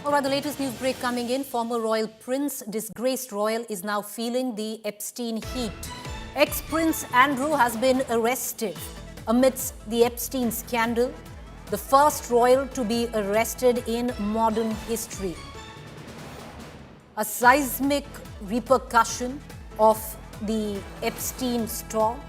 All right, the latest news break coming in. Former royal prince, disgraced royal, is now feeling the Epstein heat. Ex-Prince Andrew has been arrested amidst the Epstein scandal, the first royal to be arrested in modern history. A seismic repercussion of the Epstein storm.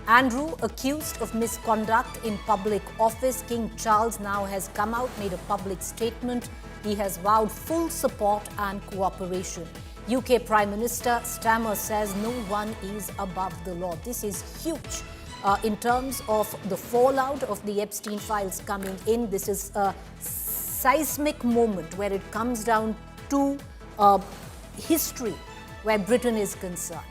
Andrew, accused of misconduct in public office. King Charles now has come out, made a public statement. He has vowed full support and cooperation. UK Prime Minister Starmer says no one is above the law. This is huge in terms of the fallout of the Epstein files coming in. This is a seismic moment where it comes down to history where Britain is concerned.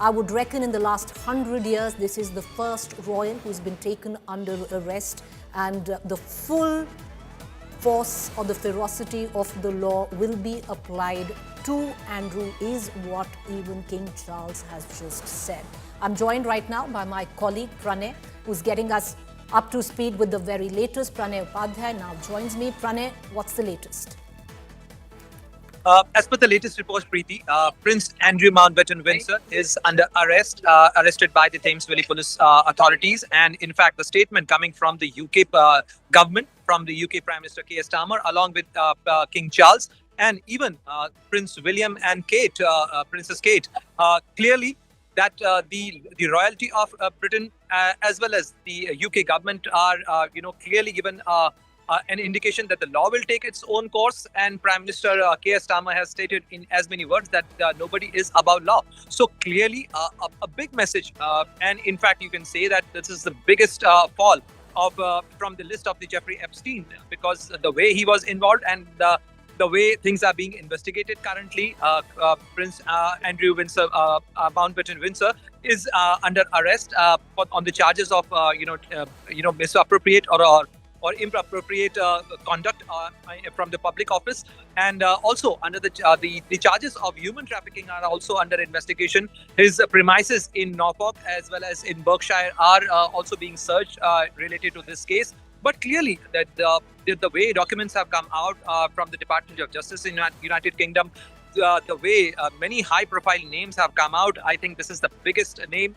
I would reckon in the last 100 years, this is the first royal who's been taken under arrest, and the full force or the ferocity of the law will be applied to Andrew, is what even King Charles has just said. I'm joined right now by my colleague Pranay, who's getting us up to speed with the very latest. Pranay Upadhyay now joins me. Pranay, what's the latest? As per the latest report, Preeti, Prince Andrew Mountbatten-Windsor is under arrest, arrested by the Thames Valley Police authorities. And in fact, the statement coming from the UK government, from the UK Prime Minister Keir Starmer, along with King Charles and even Prince William and Kate, Princess Kate, clearly that the royalty of Britain as well as the UK government are, clearly given an indication that the law will take its own course, and Prime Minister Keir Starmer has stated in as many words that nobody is above law. So clearly a big message, and in fact you can say that this is the biggest fall of from the list of the Jeffrey Epstein, because the way he was involved and the way things are being investigated currently. Prince Andrew Mountbatten-Windsor is under arrest on the charges of misappropriate or inappropriate conduct from the public office, and also under the charges of human trafficking are also under investigation. His premises in Norfolk as well as in Berkshire are also being searched related to this case. But clearly, that the way documents have come out from the Department of Justice in United Kingdom, the way many high-profile names have come out, I think this is the biggest name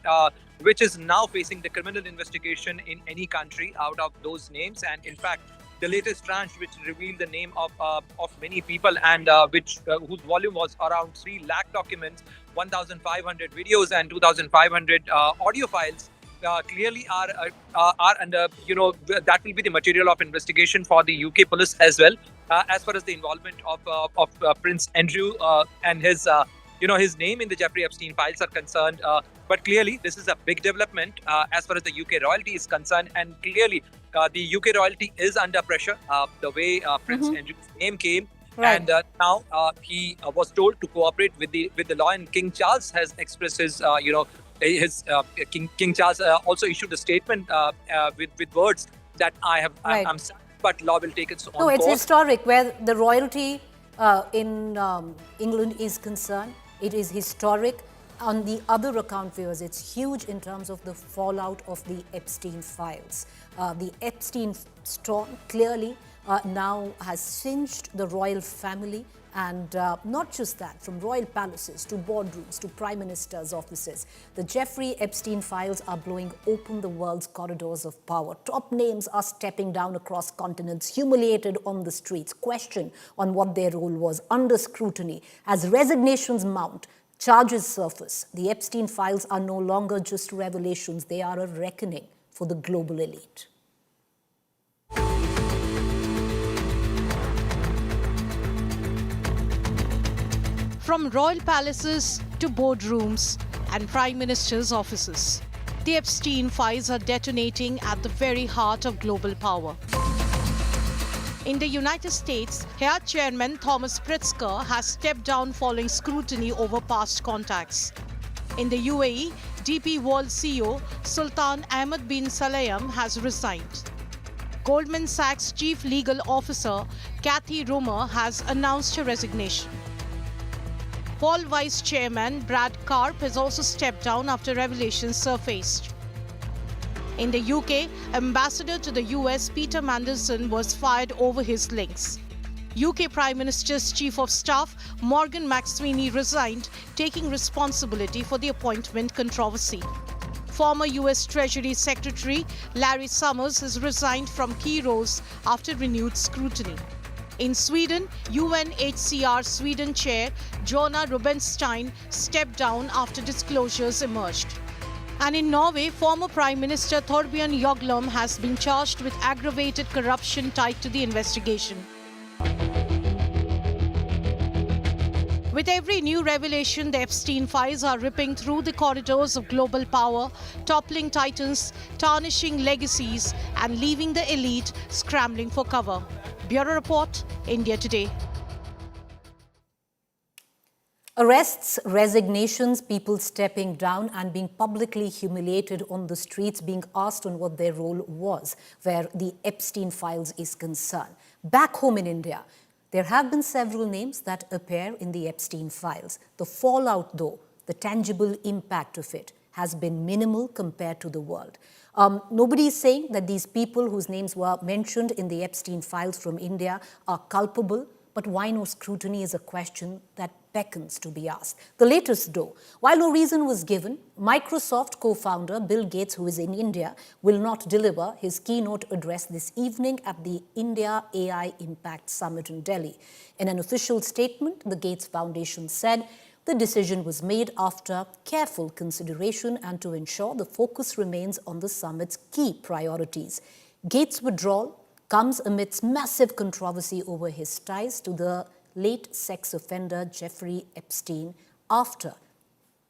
which is now facing the criminal investigation in any country out of those names. And in fact, the latest tranche, which revealed the name of many people and whose volume was around 3 lakh documents, 1,500 videos and 2,500 audio files, clearly are under, that will be the material of investigation for the UK police as well, as far as the involvement of Prince Andrew and his his name in the Jeffrey Epstein files are concerned. But clearly, this is a big development as far as the UK royalty is concerned, and clearly the UK royalty is under pressure. The way Prince Andrew's name came, right. And now he was told to cooperate with the law, and King Charles has expressed his King Charles also issued a statement with words that I'm sad, but law will take its own course. No, it's historic where the royalty in England is concerned. It is historic. On the other account, viewers, it's huge in terms of the fallout of the Epstein files. The Epstein storm clearly now has singed the royal family, and not just that, from royal palaces to boardrooms to prime ministers' offices. The Jeffrey Epstein files are blowing open the world's corridors of power. Top names are stepping down across continents, humiliated on the streets, questioned on what their role was, under scrutiny. As resignations mount, charges surface, the Epstein files are no longer just revelations, they are a reckoning for the global elite. From royal palaces to boardrooms and prime ministers' offices, the Epstein files are detonating at the very heart of global power. In the United States, Keir Chairman Thomas Pritzker has stepped down following scrutiny over past contacts. In the UAE, DP World CEO Sultan Ahmed bin Salaim has resigned. Goldman Sachs Chief Legal Officer Kathy Romer has announced her resignation. Paul Vice Chairman Brad Karp has also stepped down after revelations surfaced. In the UK, Ambassador to the US Peter Mandelson was fired over his links. UK Prime Minister's Chief of Staff, Morgan McSweeney, resigned, taking responsibility for the appointment controversy. Former US Treasury Secretary Larry Summers has resigned from key roles after renewed scrutiny. In Sweden, UNHCR Sweden Chair Jonna Rubinstein stepped down after disclosures emerged. And in Norway, former Prime Minister Thorbjørn Jagland has been charged with aggravated corruption tied to the investigation. With every new revelation, the Epstein files are ripping through the corridors of global power, toppling titans, tarnishing legacies, and leaving the elite scrambling for cover. Bureau Report, India Today. Arrests, resignations, people stepping down and being publicly humiliated on the streets, being asked on what their role was, where the Epstein files is concerned. Back home in India, there have been several names that appear in the Epstein files. The fallout, though, the tangible impact of it, has been minimal compared to the world. Nobody is saying that these people whose names were mentioned in the Epstein files from India are culpable, but why no scrutiny is a question that beckons to be asked. The latest, though, while no reason was given, Microsoft co-founder Bill Gates, who is in India, will not deliver his keynote address this evening at the India AI Impact Summit in Delhi. In an official statement, the Gates Foundation said the decision was made after careful consideration and to ensure the focus remains on the summit's key priorities. Gates' withdrawal comes amidst massive controversy over his ties to the late sex offender Jeffrey Epstein after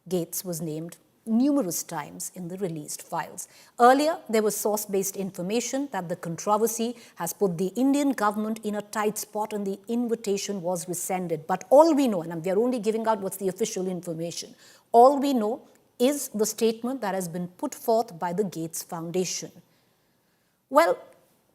Gates was named numerous times in the released files. Earlier, there was source-based information that the controversy has put the Indian government in a tight spot and the invitation was rescinded. But all we know, and we are only giving out what's the official information, all we know is the statement that has been put forth by the Gates Foundation. Well,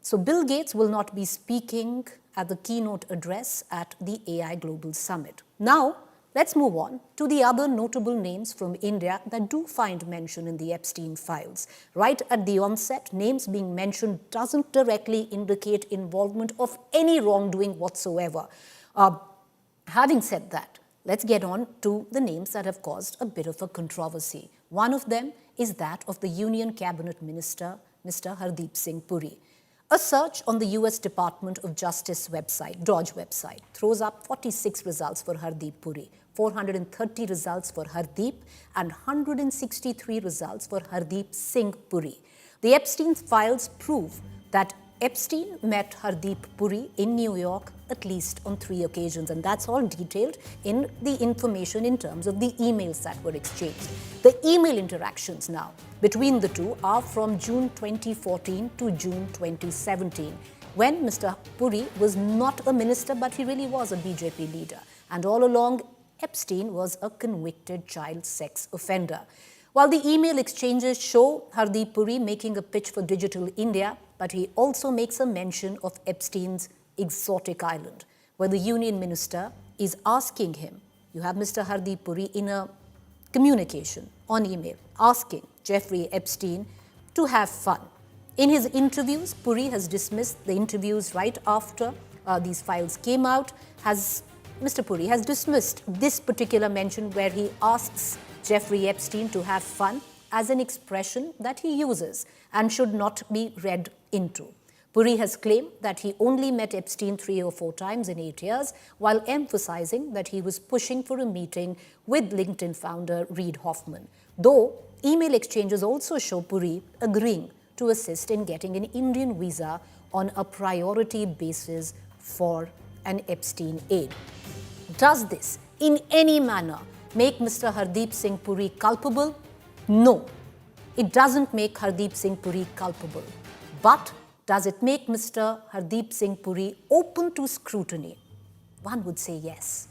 so Bill Gates will not be speaking at the keynote address at the AI Global Summit. Now, let's move on to the other notable names from India that do find mention in the Epstein files. Right at the onset, names being mentioned doesn't directly indicate involvement of any wrongdoing whatsoever. Having said that, let's get on to the names that have caused a bit of a controversy. One of them is that of the Union Cabinet Minister, Mr. Hardeep Singh Puri. A search on the US Department of Justice website, DOJ website, throws up 46 results for Hardeep Puri, 430 results for Hardeep, and 163 results for Hardeep Singh Puri. The Epstein files prove that Epstein met Hardeep Puri in New York at least on 3 occasions, and that's all detailed in the information in terms of the emails that were exchanged. The email interactions now between the two are from June 2014 to June 2017, when Mr. Puri was not a minister, but he really was a BJP leader. And all along, Epstein was a convicted child sex offender. While the email exchanges show Hardeep Puri making a pitch for Digital India, but he also makes a mention of Epstein's exotic island, where the union minister is asking him, you have Mr. Hardeep Puri in a communication on email, asking Jeffrey Epstein to have fun. In his interviews, Puri has dismissed the interviews right after these files came out. Mr. Puri has dismissed this particular mention where he asks Jeffrey Epstein to have fun as an expression that he uses and should not be read into. Puri has claimed that he only met Epstein 3 or 4 times in 8 years, while emphasizing that he was pushing for a meeting with LinkedIn founder Reid Hoffman. Though email exchanges also show Puri agreeing to assist in getting an Indian visa on a priority basis for an Epstein aid. Does this in any manner make Mr. Hardeep Singh Puri culpable? No, it doesn't make Hardeep Singh Puri culpable. But does it make Mr. Hardeep Singh Puri open to scrutiny? One would say yes.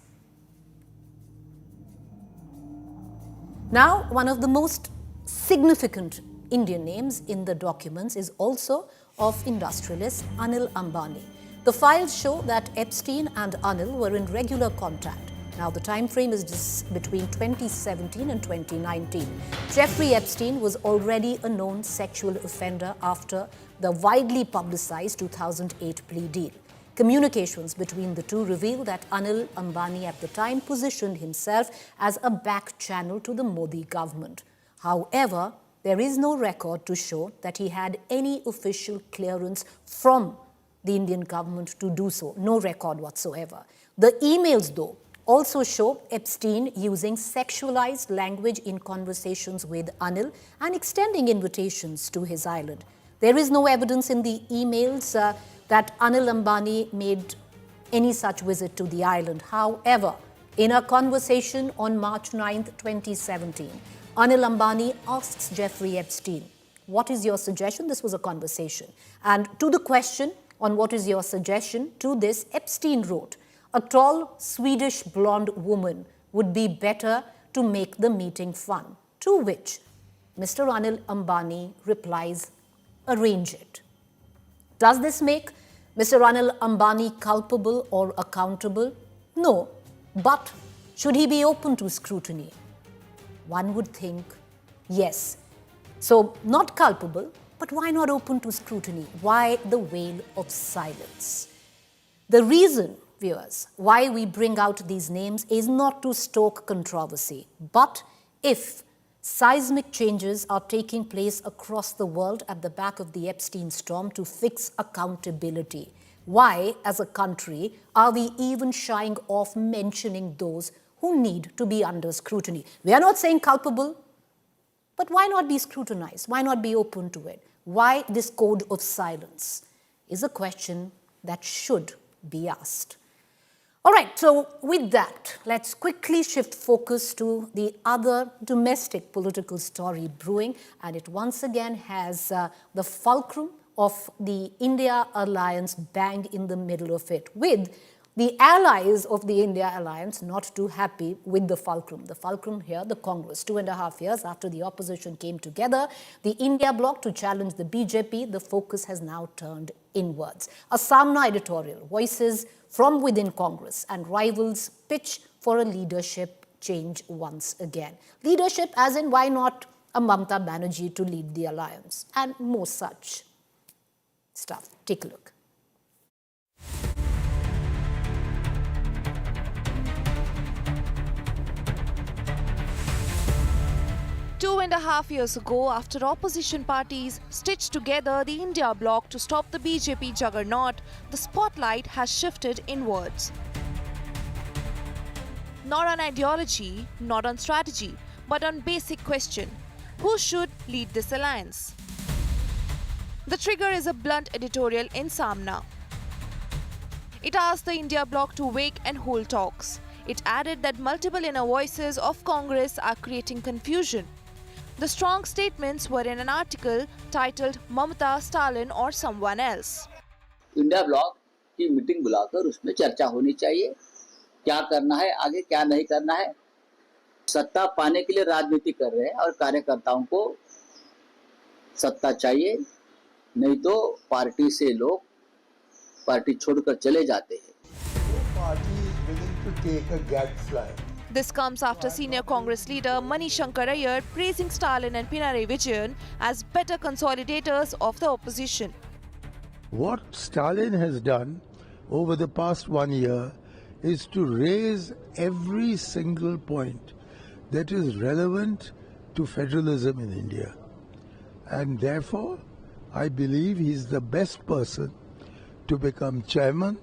Now, one of the most significant Indian names in the documents is also of industrialist Anil Ambani. The files show that Epstein and Anil were in regular contact. Now, the time frame is just between 2017 and 2019. Jeffrey Epstein was already a known sexual offender after the widely publicized 2008 plea deal. Communications between the two reveal that Anil Ambani at the time positioned himself as a back channel to the Modi government. However, there is no record to show that he had any official clearance from the Indian government to do so. No record whatsoever. The emails, though, also show Epstein using sexualized language in conversations with Anil and extending invitations to his island. There is no evidence in the emails that Anil Ambani made any such visit to the island. However, in a conversation on March 9th, 2017, Anil Ambani asks Jeffrey Epstein, "What is your suggestion?" This was a conversation. And to the question on what is your suggestion, to this, Epstein wrote, "A tall Swedish blonde woman would be better to make the meeting fun." To which Mr. Anil Ambani replies, "Arrange it." Does this make Mr. Anil Ambani culpable or accountable? No. But should he be open to scrutiny? One would think yes. So not culpable, but why not open to scrutiny? Why the veil of silence? The reason, viewers, why we bring out these names is not to stoke controversy, but if seismic changes are taking place across the world at the back of the Epstein storm to fix accountability, why, as a country, are we even shying off mentioning those who need to be under scrutiny? We are not saying culpable, but why not be scrutinized? Why not be open to it? Why this code of silence is a question that should be asked. All right, so with that, let's quickly shift focus to the other domestic political story brewing, and it once again has the fulcrum of the India alliance bang in the middle of it, with the allies of the India alliance not too happy with the fulcrum. The fulcrum here, the Congress, 2.5 years after the opposition came together, the India Bloc to challenge the BJP, the focus has now turned inwards. A Samna editorial, voices from within Congress and rivals pitch for a leadership change once again. Leadership as in why not a Mamata Banerjee to lead the alliance, and more such stuff. Take a look. Two and a half years ago, after opposition parties stitched together the India Bloc to stop the BJP juggernaut, the spotlight has shifted inwards. Not on ideology, not on strategy, but on basic question: who should lead this alliance? The trigger is a blunt editorial in Samna. It asked the India Bloc to wake and hold talks. It added that multiple inner voices of Congress are creating confusion. The strong statements were in an article titled Mamata, Stalin or someone else. India block की meeting बुलाकर उसमें चर्चा होनी चाहिए, क्या करना है आगे, क्या नहीं करना है। सत्ता पाने के लिए राजनीति कर रहे हैं और कार्यकर्ताओं को सत्ता चाहिए, नहीं तो पार्टी से लोग पार्टी छोड़कर चले जाते हैं। Party is willing to take a gadfly. This comes after senior Congress leader Manishankar Iyer praising Stalin and Pinarayi Vijayan as better consolidators of the opposition. What Stalin has done over the past 1 year is to raise every single point that is relevant to federalism in India. And therefore, I believe he is the best person to become chairman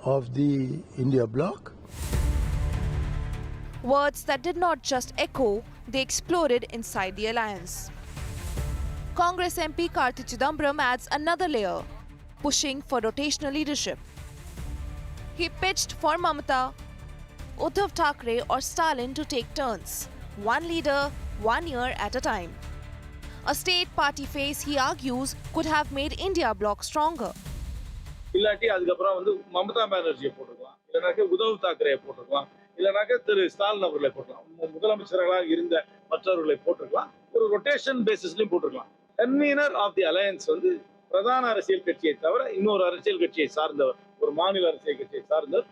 of the India Bloc. Words that did not just echo, they exploded inside the alliance. Congress MP Karthi Chidambaram adds another layer, pushing for rotational leadership. He pitched for Mamata, Uddhav Thackeray or Stalin to take turns, one leader, 1 year at a time. A state party face, he argues, could have made India Bloc stronger. இல்லாட்டி அதுக்கப்புறம் வந்து மமதா பானர்ஜியை போட்டுக்கலாம், இல்லைனாக்க உத்தவ் தாக்கரேயை போட்டுக்கலாம், இல்லைனாக்க திரு ஸ்டாலின் அவர்களை போட்டுக்கலாம், முதலமைச்சர்களாக இருந்த மற்றவர்களை போட்டுக்கலாம், ஒரு ரொட்டேஷன் பேசிஸ்லையும் போட்டுக்கலாம். கன்வீனர் ஆஃப் தி அலையன்ஸ் வந்து பிரதான அரசியல் கட்சியை தவிர இன்னொரு அரசியல் கட்சியை சார்ந்தவர், ஒரு மாநில அரசியல் கட்சியை சார்ந்தவர்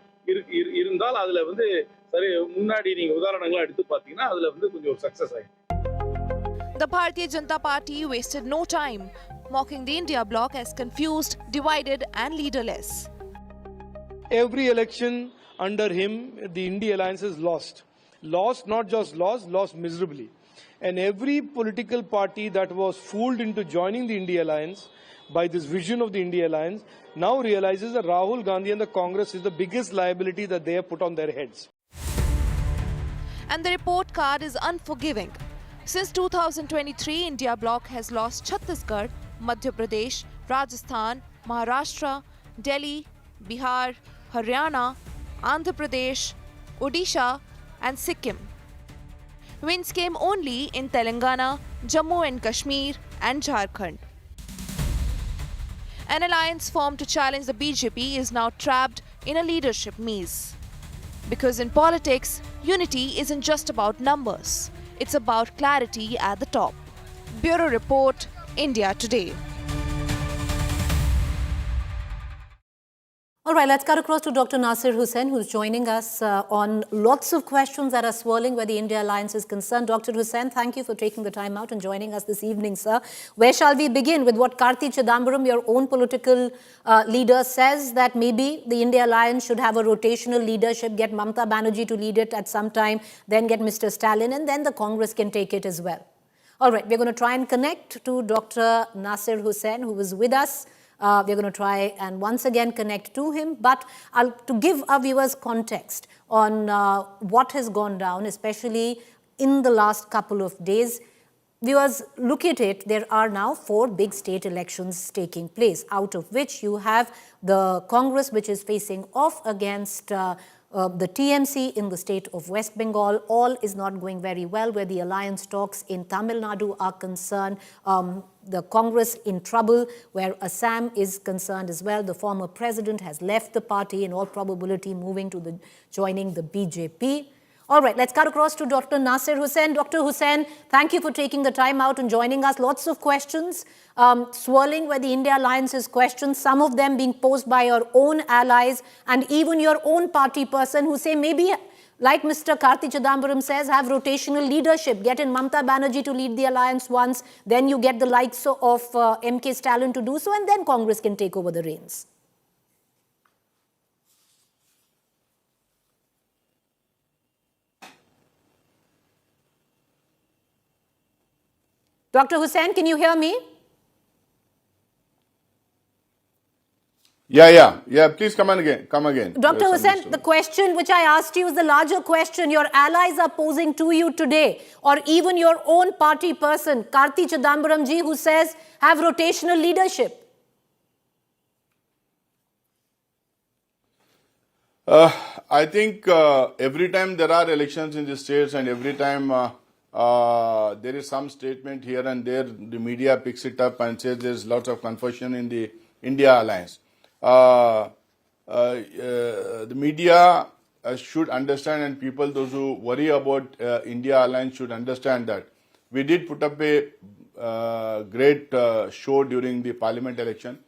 இருந்தால் அதுல வந்து சரி, முன்னாடி நீங்க உதாரணங்களா எடுத்து பார்த்தீங்கன்னா அதுல வந்து கொஞ்சம் ஒரு சக்சஸ் ஆயிடும். The Bharatiya Janata Party wasted no time, mocking the India Bloc as confused, divided and leaderless. Every election under him, the India alliance is lost. Lost, not just lost, lost miserably. And every political party that was fooled into joining the India alliance by this vision of the India alliance now realizes that Rahul Gandhi and the Congress is the biggest liability that they have put on their heads. And the report card is unforgiving. Since 2023, India Bloc has lost Chhattisgarh, Madhya Pradesh, Rajasthan, Maharashtra, Delhi, Bihar, Haryana, Andhra Pradesh, Odisha and Sikkim. Wins came only in Telangana, Jammu and Kashmir and Jharkhand. An alliance formed to challenge the BJP is now trapped in a leadership maze. Because in politics, unity isn't just about numbers. It's about clarity at the top. Bureau Report, India Today. All right, let's cut across to Dr. Nasir Hussain, who's joining us on lots of questions that are swirling where the India Alliance is concerned. Dr. Hussain, thank you for taking the time out and joining us this evening, sir. Where shall we begin? With what Karti Chidambaram, your own political leader, says that maybe the India Alliance should have a rotational leadership, get Mamata Banerjee to lead it at some time, then get Mr. Stalin, and then the Congress can take it as well. All right, we're going to try and connect to Dr. Nasir Hussain, who is with us. We're going to try and once again connect to him. But to give our viewers context on what has gone down, especially in the last couple of days, viewers, look at it. There are now 4 big state elections taking place, out of which you have the Congress, which is facing off against the TMC in the state of West Bengal. All is not going very well where the alliance talks in Tamil Nadu are concerned. The Congress in trouble where Assam is concerned as well. The former president has left the party, in all probability moving to joining the BJP. All right, let's cut across to Dr. Nasir Hussain. Dr. Hussain, thank you for taking the time out and joining us. Lots of questions swirling where the India Alliance is questioned, some of them being posed by your own allies and even your own party person who say maybe, like Mr. Karti Chidambaram says, have rotational leadership. Get in Mamata Banerjee to lead the alliance once, then you get the likes of M.K. Stalin to do so, and then Congress can take over the reins. Dr. Hussain, can you hear me? Yeah. Please come again. Dr. Hussain, the question which I asked you is the larger question your allies are posing to you today, or even your own party person, Karti Chidambaram ji, who says have rotational leadership. I think every time there are elections in the states and every time there is some statement here and there, the media picks it up and says there's lots of confusion in the India Alliance. The media should understand, and people, those who worry about India Alliance should understand that we did put up a great show during the parliament election.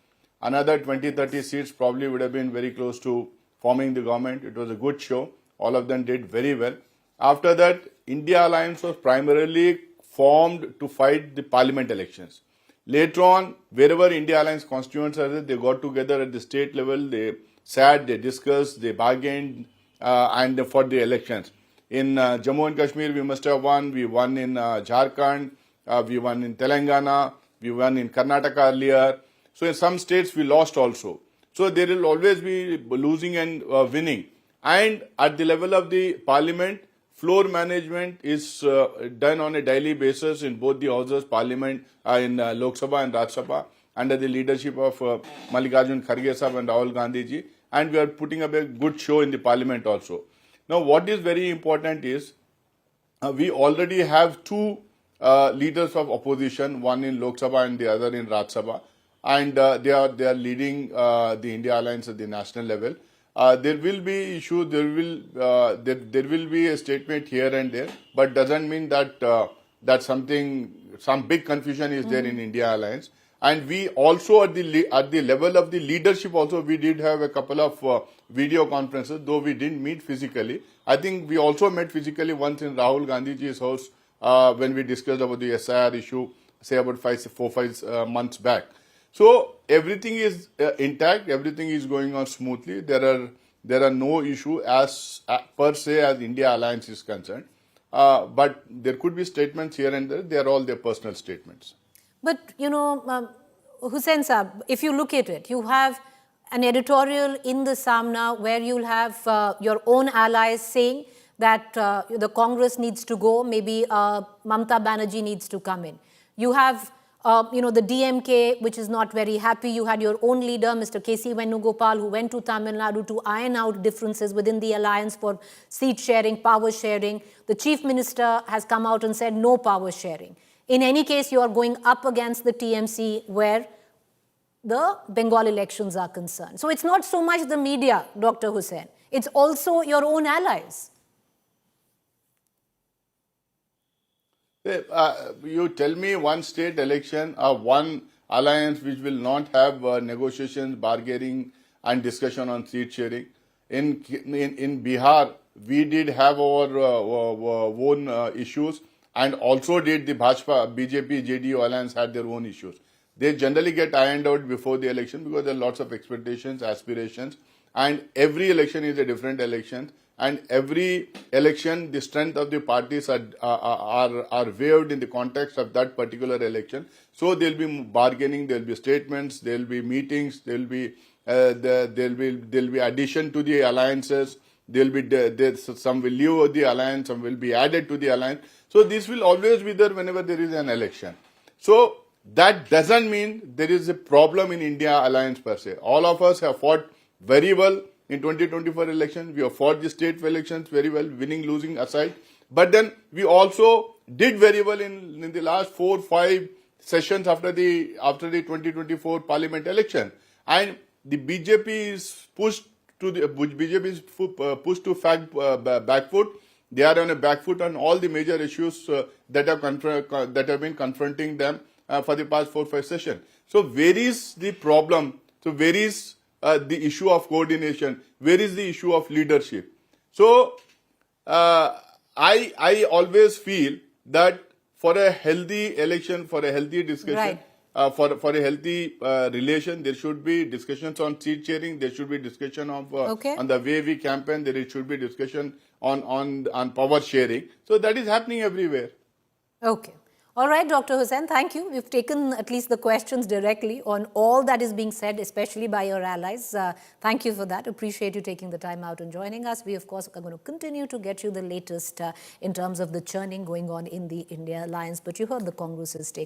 Another 20-30 seats probably would have been very close to forming the government. It was a good show. All of them did very well. After that, India Alliance was primarily formed to fight the parliament elections. Later on, wherever India Alliance constituents are, they got together at the state level, they sat, they discussed, they bargained, and for the elections. In Jammu and Kashmir, we must have won. We won in Jharkhand, we won in Telangana, we won in Karnataka earlier. So in some states, we lost also. So there will always be losing and winning. And at the level of the parliament, floor management is done on a daily basis in both the houses, parliament, in Lok Sabha and Raj Sabha, under the leadership of Mallikarjun Kharge Sahab and Rahul Gandhi ji. And we are putting up a good show in the parliament also. Now, what is very important is we already have 2 leaders of opposition, one in Lok Sabha and the other in Raj Sabha. And they are leading the India Alliance at the national level. There will be issues, there will be a statement here and there, but doesn't mean that some big confusion is there in India Alliance. And we also at the level of the leadership also, we did have a couple of video conferences, though we didn't meet physically. I think we also met physically once in Rahul Gandhiji's house when we discussed about the SIR issue, say about 4-5 months back. So everything is intact, everything is going on smoothly. There are There are no issue as per se as India alliance is concerned. But there could be statements here and there. They are all their personal statements. But, Hussain Saab, if you look at it, you have an editorial in the Samna where you'll have your own allies saying that the Congress needs to go, maybe Mamata Banerjee needs to come in. You have, the DMK, which is not very happy. You had your own leader, Mr. K.C. Venugopal, who went to Tamil Nadu to iron out differences within the alliance for seat sharing, power sharing. The Chief Minister has come out and said no power sharing. In any case, you are going up against the TMC where the Bengal elections are concerned. So it's not so much the media, Dr. Hussain. It's also your own allies. You tell me one state election, one alliance which will not have negotiations, bargaining and discussion on seat sharing. In Bihar, we did have our own issues, and also did the BJP, JDU alliance had their own issues. They generally get ironed out before the election because there are lots of expectations, aspirations, and every election is a different election. And every election, the strength of the parties are waived in the context of that particular election. So there will be bargaining, there will be statements, there will be meetings, there will be addition to the alliances. There will be some will leave the alliance, some will be added to the alliance. So this will always be there whenever there is an election. So that doesn't mean there is a problem in India alliance per se. All of us have fought very well in 2024 election. We have fought the state elections very well, winning, losing aside. But then we also did very well in the last 4-5 sessions after the 2024 parliament election. And the BJP is pushed to back foot. They are on a back foot on all the major issues that have been confronting them for the past 4-5 sessions. So where is the problem? So where is the issue of coordination? Where is the issue of leadership? So I always feel that for a healthy election, for a healthy discussion, right, for a healthy relation, there should be discussions on seat sharing. There should be discussion of on the way we campaign. There should be discussion on power sharing. So that is happening everywhere. Okay. All right, Dr. Hussain, thank you. We've taken at least the questions directly on all that is being said, especially by your allies. Thank you for that. Appreciate you taking the time out and joining us. We, of course, are going to continue to get you the latest in terms of the churning going on in the India alliance. But you heard the Congress's take.